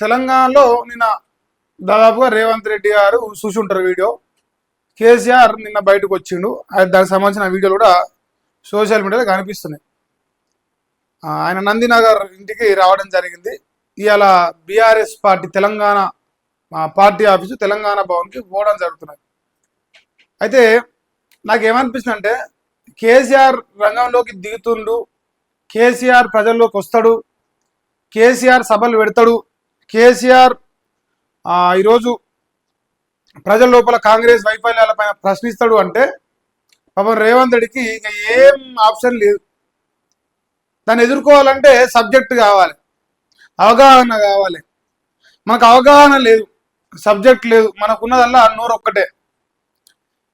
తెలంగాణలో నిన్న దాదాపుగా రేవంత్ రెడ్డి గారు చూసుంటారు వీడియో. కేసీఆర్ నిన్న బయటకు వచ్చిండు. దానికి సంబంధించిన వీడియోలు కూడా సోషల్ మీడియాలో కనిపిస్తున్నాయి. ఆయన నందినగర్ ఇంటికి రావడం జరిగింది. ఇవాళ BRS party Telangana party office Telangana భవన్కి పోవడం జరుగుతున్నది. అయితే నాకేమనిపిస్తుంది అంటే కేసీఆర్ రంగంలోకి దిగుతుండు, కేసీఆర్ ప్రజల్లోకి వస్తాడు, కేసీఆర్ సభలు పెడతాడు, కేసీఆర్ ఈరోజు ప్రజల లోపల కాంగ్రెస్ వైఫల్యాలపైన ప్రశ్నిస్తాడు అంటే పాపం రేవంత్ రెడ్డికి ఇంకా ఏం ఆప్షన్ లేదు. దాన్ని ఎదుర్కోవాలంటే సబ్జెక్ట్ కావాలి, అవగాహన కావాలి. మనకు అవగాహన లేదు, సబ్జెక్ట్ లేదు, మనకున్నదల్లా నోరు ఒక్కటే.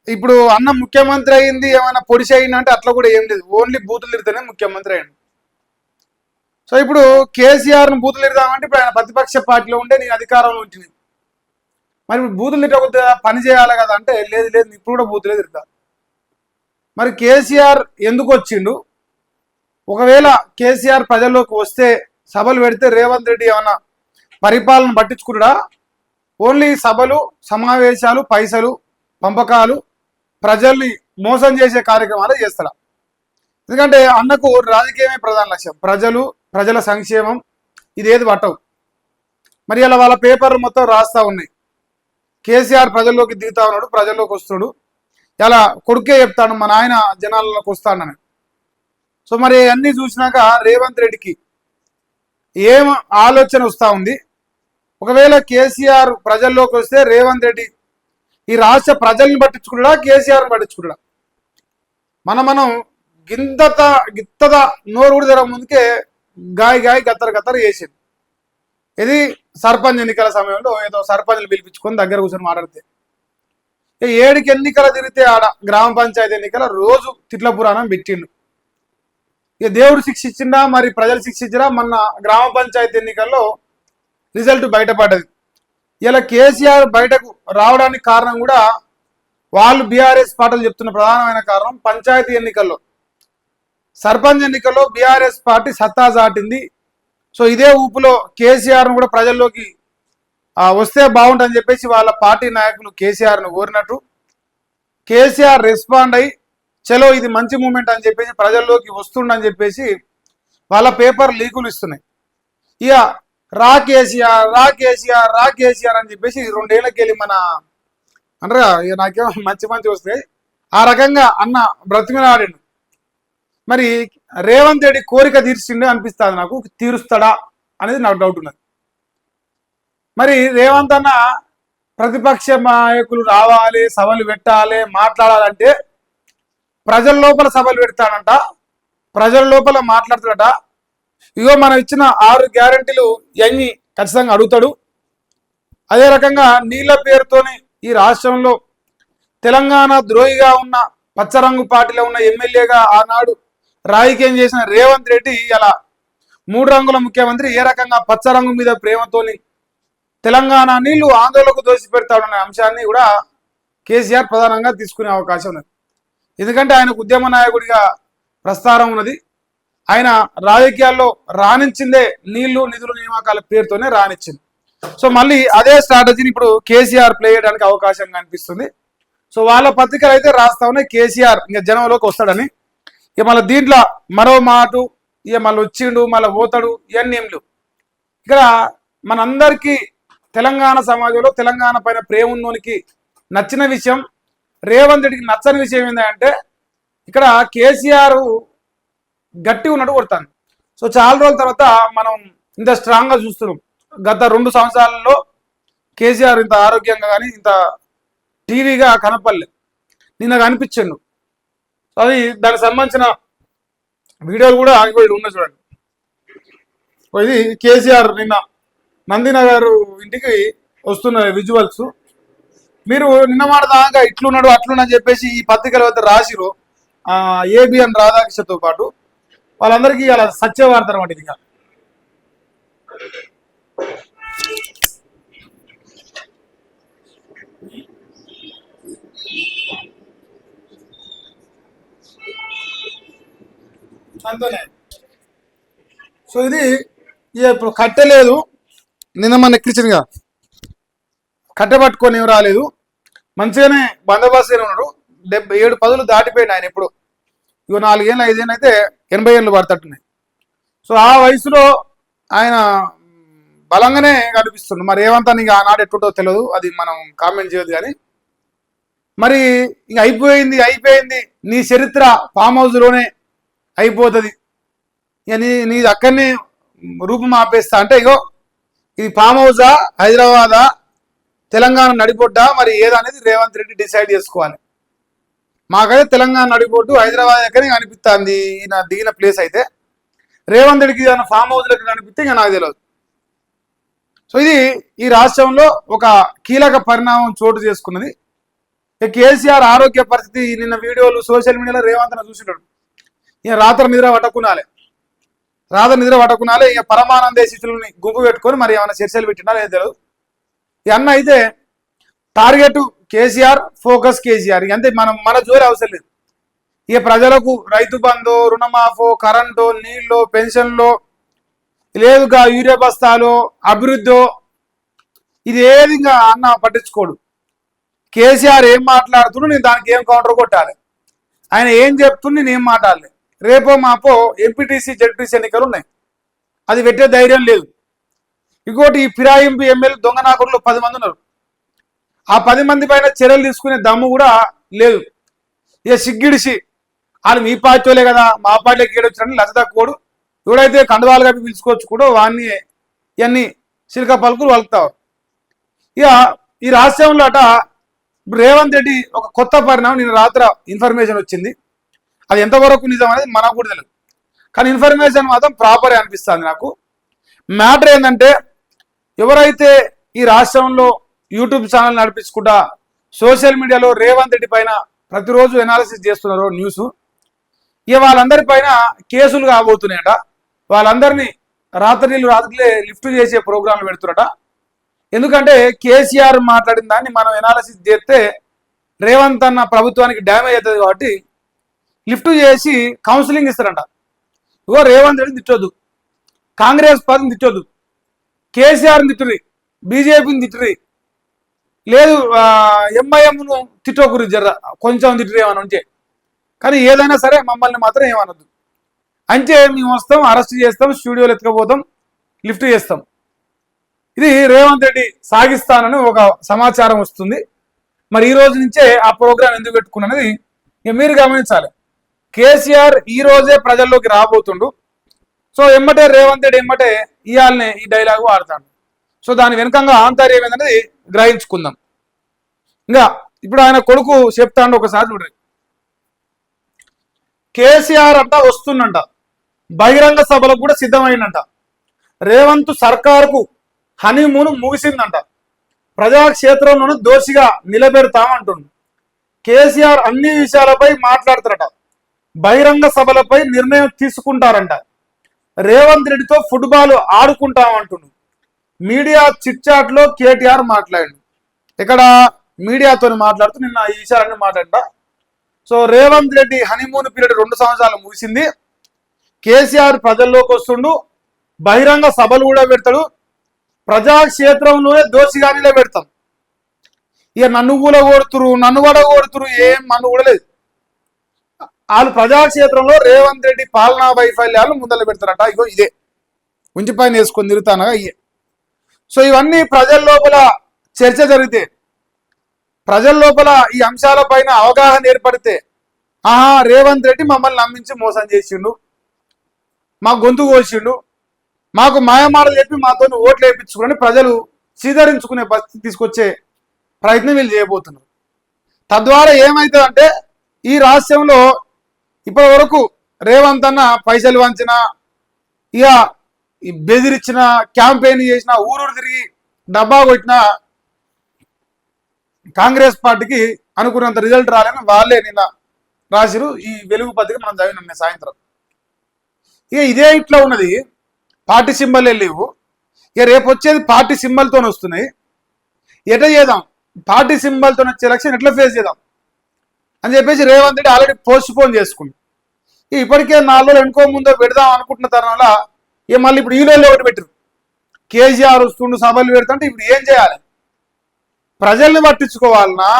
ఇప్పుడు అన్న ముఖ్యమంత్రి అయింది ఏమైనా పొడిచి అయింది అంటే అట్లా కూడా ఏం లేదు, ఓన్లీ బూతులు తిడితేనే ముఖ్యమంత్రి అయ్యింది. సో ఇప్పుడు కేసీఆర్ను బూతులు తిడదామంటే ఇప్పుడు ఆయన ప్రతిపక్ష పార్టీలో ఉంటే నేను అధికారంలో ఉంటుంది, మరి ఇప్పుడు బూతులు తిట్టకపోతే పని చేయాలి కదా అంటే లేదు లేదు ఇప్పుడు కూడా బూతులే తిడతా. మరి కేసీఆర్ ఎందుకు వచ్చిండు? ఒకవేళ కేసీఆర్ ప్రజల్లోకి వస్తే సభలు పెడితే రేవంత్ రెడ్డి ఏమన్నా పరిపాలన పట్టించుకుంటా? ఓన్లీ సభలు, సమావేశాలు, పైసలు, పంపకాలు, ప్రజల్ని మోసం చేసే కార్యక్రమాలు చేస్తాడా? ఎందుకంటే అన్నకు రాజకీయమే ప్రధాన లక్ష్యం, ప్రజల సంక్షేమం, ఇదేది పట్టవు. మరి అలా వాళ్ళ పేపర్లు మొత్తం రాస్తా ఉన్నాయి, కేసీఆర్ ప్రజల్లోకి దిగుతా ఉన్నాడు, ప్రజల్లోకి వస్తాడు, ఇలా కొడుకే చెప్తాడు మా నాయన జనాల్లోకి వస్తాడని. సో మరి అన్నీ చూసినాక రేవంత్ రెడ్డికి ఏం ఆలోచన వస్తూ ఉంది? ఒకవేళ కేసీఆర్ ప్రజల్లోకి వస్తే రేవంత్ రెడ్డి ఈ రాష్ట్ర ప్రజల్ని పట్టించుకుంటా, కేసీఆర్ని పట్టించుకుంటా? మనం గిత్తద నోరు కూడా తెర ముందుకే గాయ గత్తర చేసింది. ఇది సర్పంచ్ ఎన్నికల సమయంలో ఏదో సర్పంచ్లు పిలిపించుకొని దగ్గర కూర్చొని మాట్లాడితే 7 ఎన్నికలు తిరిగితే ఆడ గ్రామ పంచాయతీ ఎన్నికల రోజు తిట్ల పురాణం పెట్టిండు. ఇక దేవుడు శిక్ష ఇచ్చిండా మరి ప్రజలు శిక్ష ఇచ్చినా? మొన్న గ్రామ పంచాయతీ ఎన్నికల్లో రిజల్ట్ బయటపడ్డది. ఇలా కేసీఆర్ బయటకు రావడానికి కారణం కూడా వాళ్ళు బీఆర్ఎస్ పార్టీలు చెప్తున్న ప్రధానమైన కారణం, పంచాయతీ ఎన్నికల్లో సర్పంచ్ ఎన్నికల్లో బీఆర్ఎస్ పార్టీ సత్తా చాటింది. సో ఇదే ఊపులో కేసీఆర్ను కూడా ప్రజల్లోకి వస్తే బాగుంటుందని చెప్పేసి వాళ్ళ పార్టీ నాయకులు కేసీఆర్ను కోరినట్టు కేసీఆర్ రెస్పాండ్ అయ్యి చలో ఇది మంచి మూమెంట్ అని చెప్పేసి ప్రజల్లోకి వస్తుండని చెప్పేసి వాళ్ళ పేపర్ లీకులు ఇస్తున్నాయి. ఇక రా కేసీఆర్ అని చెప్పేసి 2 ఏళ్ళకి వెళ్ళి మన అంటారా ఇక నాకేమో మంచి వస్తాయి ఆ రకంగా అన్న బ్రతిమలాడిండు. మరి రేవంత్ రెడ్డి కోరిక తీర్చిండే అనిపిస్తుంది నాకు, తీరుస్తాడా అనేది నాకు డౌట్ ఉన్నది. మరి రేవంత్ అన్న ప్రతిపక్ష నాయకులు రావాలి, సభలు పెట్టాలి, మాట్లాడాలంటే ప్రజల లోపల సభలు పెడతాడంట, ప్రజల లోపల మాట్లాడుతాడట. ఇగో మనం ఇచ్చిన 6 గ్యారంటీలు ఇవన్నీ ఖచ్చితంగా అడుగుతాడు. అదే రకంగా నీళ్ల పేరుతోని ఈ రాష్ట్రంలో తెలంగాణ ద్రోహిగా ఉన్న పచ్చరంగు పార్టీలో ఉన్న ఎమ్మెల్యేగా ఆనాడు రాజకీయం చేసిన రేవంత్ రెడ్డి ఇలా 3 రంగుల ముఖ్యమంత్రి ఏ రకంగా పచ్చరంగు మీద ప్రేమతోని తెలంగాణ నీళ్లు ఆందోళనకు దోసి పెడతాడనే అంశాన్ని కూడా కేసీఆర్ ప్రధానంగా తీసుకునే అవకాశం ఉన్నది. ఎందుకంటే ఆయనకు ఉద్యమ నాయకుడిగా ప్రస్థానం ఉన్నది. ఆయన రాజకీయాల్లో రాణించిందే నీళ్లు, నిధులు, నియామకాల పేరుతోనే రాణించింది. సో మళ్ళీ అదే స్ట్రాటజీని ఇప్పుడు కేసీఆర్ ప్లే చేయడానికి అవకాశం కనిపిస్తుంది. సో వాళ్ళ పత్రికలు అయితే రాస్తా ఉన్నాయి కేసీఆర్ ఇంకా జనంలోకి వస్తాడని. ఇక మళ్ళీ దీంట్లో మరో మాట ఇక మళ్ళీ వచ్చిండు మళ్ళీ పోతాడు ఇవన్నీ ఏం లేవు. ఇక్కడ మనందరికీ తెలంగాణ సమాజంలో తెలంగాణ పైన ప్రేమ ఉన్నోనికి నచ్చిన విషయం, రేవంత్ రెడ్డికి నచ్చని విషయం ఏంటంటే ఇక్కడ కేసీఆర్ గట్టి ఉన్నట్టు కొడతాను. సో చాలా రోజుల తర్వాత మనం ఇంత స్ట్రాంగ్గా చూస్తున్నాం. గత 2 సంవత్సరాలలో కేసీఆర్ ఇంత ఆరోగ్యంగా కానీ ఇంత టీవీగా కనపడలేదు, నిన్న కనిపించిండు. అది దానికి సంబంధించిన వీడియోలు కూడా ఆగిపోయి ఉన్నాయి చూడండి. ఇది కేసీఆర్ నిన్న నందినగర్ ఇంటికి వస్తున్న విజువల్స్. మీరు నిన్న మాట దాకా ఇట్లున్నాడు అట్లున్నాడు చెప్పేసి ఈ పత్రికల వద్ద రాసిరు ఏబిఎన్ రాధాకృష్ణతో పాటు వాళ్ళందరికీ అలా సత్యవార్త అనమాట. ఇది అంతనే. సో ఇది ఇప్పుడు కట్టలేదు, నిన్న మన ఎక్కించిందిగా కట్టబట్టుకొని ఏం రాలేదు, మంచిగానే బందోబస్తు ఉన్నాడు. 77 పదులు దాటిపోయింది ఆయన ఎప్పుడు. ఇగో 4 ఏళ్ళు 5 ఏళ్ళు అయితే 80 ఏళ్ళు పడతట్టున్నాయి. సో ఆ వయసులో ఆయన బలంగానే కనిపిస్తుంది. మరి ఏమంతా నీకు ఆనాడు ఎట్టుంటో తెలియదు, అది మనం కామెంట్ చేయదు. కానీ మరి ఇంక అయిపోయింది నీ చరిత్ర ఫామ్ హౌస్లోనే అయిపోతుంది. ఇక నీది అక్కడనే రూపం ఆపేస్తా అంటే, ఇగో ఇది ఫామ్ హౌసా హైదరాబాదా తెలంగాణ నడిబొడ్డా మరి ఏదనేది రేవంత్ రెడ్డి డిసైడ్ చేసుకోవాలి. మాకైతే తెలంగాణ నడిబొడ్డు హైదరాబాద్ దగ్గరే కనిపిస్తుంది ఈయన దిగిన ప్లేస్. అయితే రేవంత్ రెడ్డికి ఏదైనా ఫామ్ హౌస్లకు కనిపిస్తే ఇంకా నాకు తెలియదు. సో ఇది ఈ రాష్ట్రంలో ఒక కీలక పరిణామం చోటు చేసుకున్నది. కేసీఆర్ ఆరోగ్య పరిస్థితి నిన్న వీడియోలు సోషల్ మీడియాలో రేవంత్ చూసినాడు. ఇక రాత్రి నిద్ర పట్టకునాలే ఇక పరమానంద శిష్యులని గుంపు పెట్టుకొని మరి ఏమైనా చర్చలు పెట్టినా లేదు తెలియదు. ఈ అన్న అయితే టార్గెట్ కేసీఆర్, ఫోకస్ కేసీఆర్. అంతే, మన జోలి అవసరం లేదు. ఇక ప్రజలకు రైతు బంధు, రుణమాఫో, కరెంటు, నీళ్ళు, పెన్షన్లో లేదుగా యూరియా బస్తాలు, అభివృద్ధి, ఇది ఏది ఇంకా అన్న పట్టించుకోడు. కేసీఆర్ ఏం మాట్లాడుతున్నా నేను దానికి ఏం కౌంటర్ కొట్టాలి, ఆయన ఏం చెప్తున్నా నేను ఏం మాట్లాడాలి. రేపో మాపో ఎంపీటీసీ జెడ్పీసీ ఎన్నికలు ఉన్నాయి, అది పెట్టే ధైర్యం లేదు. ఇంకోటి ఈ ఫిరాయింపు ఎమ్మెల్యే దొంగ నాకులు 10 మంది ఉన్నారు. ఆ 10 మంది పైన చర్యలు తీసుకునే దమ్ము కూడా లేదు. ఇక సిగ్గిడిసి వాళ్ళు మీ పార్టీలే కదా మా పార్టీకి ఏడొచ్చారని లచ్చదక్కుకోడు. ఎవడైతే కండవాలుగా పిలుచుకోవచ్చు కూడా వాడిని ఇవన్నీ చిలక పలుకులు వలుకుతావు. ఇక ఈ రాష్ట్రంలో రేవంత్ రెడ్డి ఒక కొత్త పరిణామం నిన్న రాత్రి ఇన్ఫర్మేషన్ వచ్చింది. అది ఎంతవరకు నిజం అనేది మనకు కూడా తెలియదు, కానీ ఇన్ఫర్మేషన్ మాత్రం ప్రాపర్ అనిపిస్తుంది నాకు. మ్యాటర్ ఏంటంటే, ఎవరైతే ఈ రాష్ట్రంలో యూట్యూబ్ ఛానల్ నడిపించుకుంటా సోషల్ మీడియాలో రేవంత్ రెడ్డి పైన ప్రతిరోజు ఎనాలిసిస్ చేస్తున్నారో న్యూస్, ఇక వాళ్ళందరి పైన కేసులు కాబోతున్నాయట. వాళ్ళందరినీ రాత్రిలే లిఫ్ట్ చేసే ప్రోగ్రాంలు పెడుతున్నట. ఎందుకంటే కేసీఆర్ మాట్లాడిన దాన్ని మనం ఎనాలిసిస్ చేస్తే రేవంత్ అన్న ప్రభుత్వానికి డ్యామేజ్ అవుతుంది కాబట్టి లిఫ్ట్ చేసి కౌన్సిలింగ్ ఇస్తారంట. ఇగో రేవంత్ రెడ్డిని తిట్టొద్దు, కాంగ్రెస్ పార్టీని తిట్టొద్దు, కేసీఆర్ని తిట్టుర్రి, బీజేపీని తిట్టుర్రి, లేదు ఎంఐఎంను తిట్టోకుర్రి, జర్ర కొంచెం తిట్టురు ఏమని ఉంటే, కానీ ఏదైనా సరే మమ్మల్ని మాత్రం ఏమనొద్దు. అంటే మేము వస్తాం, అరెస్ట్ చేస్తాం, స్టూడియోలు ఎత్తుకపోతాం, లిఫ్ట్ చేస్తాం. ఇది రేవంత్ రెడ్డి సాగిస్తానని ఒక సమాచారం వస్తుంది. మరి ఈ రోజు నుంచే ఆ ప్రోగ్రాం ఎందుకు పెట్టుకున్నది ఇక మీరు గమనించాలి. కేసీఆర్ ఈ రోజే ప్రజల్లోకి రాబోతుండు. సో ఎమ్మటే రేవంత్ రెడ్డి ఇయాలనే ఈ డైలాగు వాడతాడు. సో దాని వెనుకంగా ఆంతర్యం ఏంటనేది గ్రహించుకుందాం. ఇంకా ఇప్పుడు ఆయన కొడుకు చెప్తాడు, ఒకసారి చూడండి. కేసీఆర్ వస్తుందంట, బహిరంగ సభలకు కూడా సిద్ధమైందంట. రేవంత్ సర్కారుకు హనీమూన్ ముగిసిందంట. ప్రజాక్షేత్రంలోనూ దోషిగా నిలబెడతామంటుండు. కేసీఆర్ అన్ని విషయాలపై మాట్లాడతారట. బహిరంగ సభలపై నిర్ణయం తీసుకుంటారంట. రేవంత్ రెడ్డితో ఫుట్బాల్ ఆడుకుంటామంటుండు. మీడియా చిట్చాట్ లో కేటీఆర్ మాట్లాడు. ఇక్కడ మీడియాతో మాట్లాడుతూ నిన్న ఈ విషయాలన్నీ మాట్లాడ. So Revanth Reddy honeymoon period 2 సంవత్సరాలు ముగిసింది. కేసీఆర్ ప్రజల్లోకి వస్తుండు, బహిరంగ సభలు కూడా పెడతాడు, ప్రజాక్షేత్రంలోనే దోషిగా నిలబెడతాం. ఇక నన్ను కూడా కొడుతురు ఏం మన్ను కూడా లేదు. వాళ్ళు ప్రజాక్షేత్రంలో రేవంత్ రెడ్డి పాలనా వైఫల్యాలు ముందలు పెడతారట. ఇగో ఇదే ఉంచిపైన వేసుకొని తిరుగుతానగా ఇయే. సో ఇవన్నీ ప్రజల లోపల చర్చ జరిగితే, ప్రజల లోపల ఈ అంశాల పైన అవగాహన ఏర్పడితే, రేవంత్ రెడ్డి మమ్మల్ని నమ్మించి మోసం చేసిండు, మా గొంతు కోసిండు, మాకు మాయమాటలు చెప్పి మాతో ఓట్లు వేయించుకుని ప్రజలు చీదరించుకునే పరిస్థితి తీసుకొచ్చే ప్రయత్నం వీళ్ళు చేయబోతున్నారు. తద్వారా ఏమవుతుందంటే, ఈ రాష్ట్రంలో ఇప్పటి వరకు రేవంత్ అన్న పైసలు వంచిన, ఇక బెదిరించిన, క్యాంపెయిన్ చేసిన, ఊరూరు తిరిగి డబ్బా కొట్టిన కాంగ్రెస్ పార్టీకి అనుకున్నంత రిజల్ట్ రాలేని వాళ్ళే నిన్న రాసిరు ఈ వెలుగు పత్రిక మనం చదివిన సాయంత్రం. ఇక ఇదే ఇట్లా ఉన్నది, పార్టీ సింబల్ లేవు. ఇక రేపు వచ్చేది పార్టీ సింబల్తో వస్తున్నాయి. ఎట్లా చేద్దాం, పార్టీ సింబల్తో వచ్చే ఎలక్షన్ ఎట్లా ఫేస్ చేద్దాం అని చెప్పేసి Revanth Reddy already post phone చేసుకుంది. ఇప్పటికే 4 రోజులు ఎన్నుకో ముందో పెడదాం అనుకుంటున్న తరుణంలో ఇక మళ్ళీ ఇప్పుడు ఈ రోజులో ఒకటి పెట్టారు. కేసీఆర్ వస్తుండు సభలు పెడుతుంటే ఇప్పుడు ఏం చేయాలి? ప్రజల్ని పట్టించుకోవాలనా,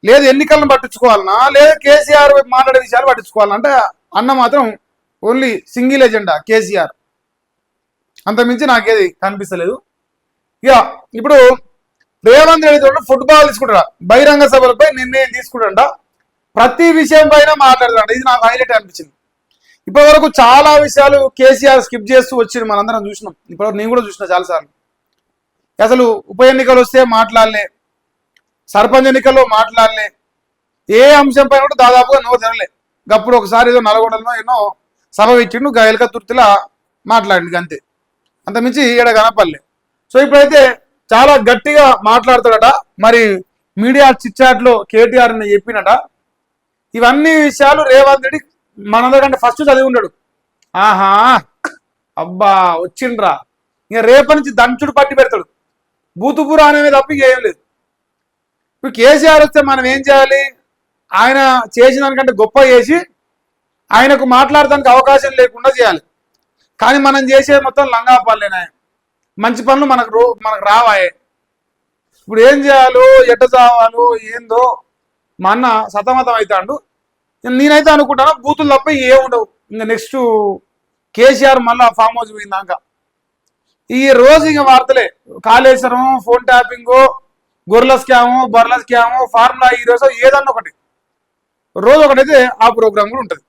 లేదు ఎన్నికలను పట్టించుకోవాలనా, లేదా కేసీఆర్ మాట్లాడే విషయాలు పట్టించుకోవాలన్నా అంటే అన్న మాత్రం ఓన్లీ సింగిల్ ఎజెండా కేసీఆర్, అంతమించి నాకేది కనిపిస్తలేదు. ఇక ఇప్పుడు రేవంత్ రెడ్డి ఫుట్బాల్ తీసుకుంటారా, బహిరంగ సభలపై నిర్ణయం తీసుకుంటా, ప్రతి విషయం పైన మాట్లాడతాడు. ఇది నాకు హైలైట్ అనిపించింది. ఇప్పటి వరకు చాలా విషయాలు కేసీఆర్ స్కిప్ చేస్తూ వచ్చింది, మనందరం చూసినాం. ఇప్పటివరకు నేను కూడా చూసిన చాలాసార్లు. అసలు ఉప ఎన్నికలు వస్తే మాట్లాడలే, సర్పంచ్ ఎన్నికల్లో మాట్లాడలే, ఏ అంశం పైన కూడా దాదాపుగా నో తెరలే. గప్పుడు ఒకసారి ఏదో నల్గొండలో ఎన్నో సభ ఇచ్చిండు, గయలక తుర్తిలా మాట్లాడింది అంతే, అంతమించి ఈడ కనపడలే. సో ఇప్పుడైతే చాలా గట్టిగా మాట్లాడతాడట. మరి మీడియా చిట్చాట్లో కేటీఆర్ చెప్పినట ఇవన్నీ విషయాలు రేవంత్ రెడ్డి మనందరికంటే ఫస్ట్ చదివి ఉన్నాడు. ఆహా అబ్బా వచ్చిండ్రా, ఇక రేపటి నుంచి దంచుడు పట్టి పెడతాడు, బూతుపురా అనేది తప్ప ఏం లేదు. ఇప్పుడు కేసీఆర్ వస్తే మనం ఏం చేయాలి? ఆయన చేసిన దానికంటే గొప్ప చేసి ఆయనకు మాట్లాడడానికి అవకాశం లేకుండా చేయాలి. కానీ మనం చేసే మొత్తం లంగా పనులేనా, మంచి పనులు మనకు రావాయే. ఇప్పుడు ఏం చేయాలో ఎట్ట చావాలో ఏందో మా అన్న సతమతం అవుతాడు. నేనైతే అనుకుంటాను బూతులు తప్ప ఏముండవు. ఇంకా నెక్స్ట్ కేసీఆర్ మళ్ళా ఫామ్ హౌస్ పోయిందాక ఈ రోజు ఇంకా వార్తలే, కాళేశ్వరం, ఫోన్ ట్యాపింగ్, గొర్రెల స్కాము, బర్రెల స్కాము, ఫార్ములా ఈ రోజు ఏదన్నా ఒకటి రోజు ఒకటైతే ఆ ప్రోగ్రామ్ కూడా ఉంటుంది.